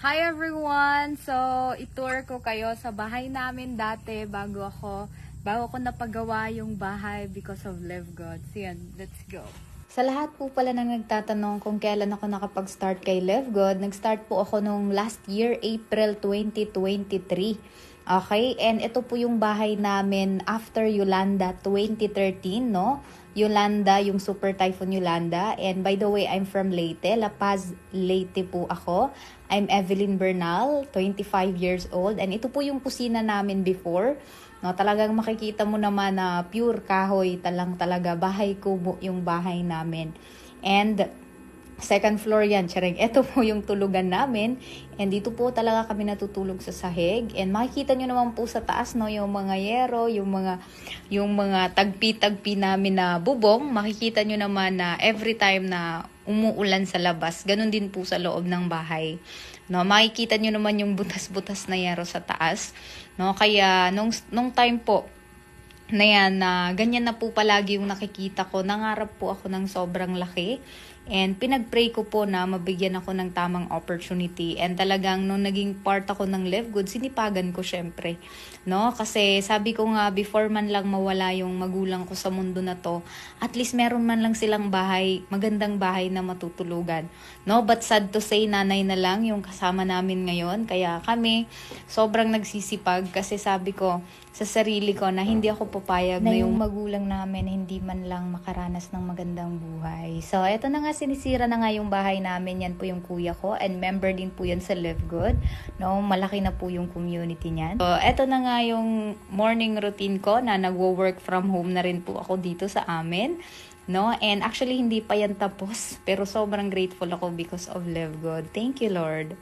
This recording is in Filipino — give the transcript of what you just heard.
Hi everyone! So, itour ko kayo sa bahay namin dati bago ko napagawa yung bahay because of Live God. So yan, let's go. Sa lahat po pala nang nagtatanong kung kailan ako nakapag-start kay Live God, nag-start po ako nung last year, April 2023. Okay, and ito po yung bahay namin after Yolanda 2013, no? Yolanda, yung Super Typhoon Yolanda. And by the way, I'm from Leyte, La Paz, Leyte po ako. I'm Evelyn Bernal, 25 years old. And ito po yung kusina namin before. No, talagang makikita mo naman na pure kahoy talaga. Bahay kubo yung bahay namin. And second floor yan, charing. Ito po yung tulugan namin. And dito po talaga kami natutulog sa sahig. And makikita nyo naman po sa taas, no, yung mga yero, yung mga tagpi-tagpi namin na bubong. Makikita nyo naman na every time na umuulan sa labas, ganun din po sa loob ng bahay. No, makikita nyo naman yung butas-butas na yero sa taas. No, kaya nung time po na yan, na ganyan na po palagi yung nakikita ko. Nangarap po ako ng sobrang laki. And pinag-pray ko po na mabigyan ako ng tamang opportunity. And talagang nung naging part ako ng Live Good, sinipagan ko syempre. No? Kasi sabi ko nga, before man lang mawala yung magulang ko sa mundo na to, at least meron man lang silang bahay, magandang bahay na matutulugan. No? But sad to say, nanay na lang yung kasama namin ngayon. Kaya kami, sobrang nagsisipag kasi sabi ko sa sarili ko na hindi ako papayag na yung magulang namin hindi man lang makaranas ng magandang buhay. So, eto na nga, sinisira na nga yung bahay namin. Yan po yung kuya ko and member din po yan sa Live Good. No, malaki na po yung community niyan. So, eto na nga yung morning routine ko na nagwo-work from home na rin po ako dito sa amin. No, and actually hindi pa yan tapos pero sobrang grateful ako because of Live God. Thank you, Lord.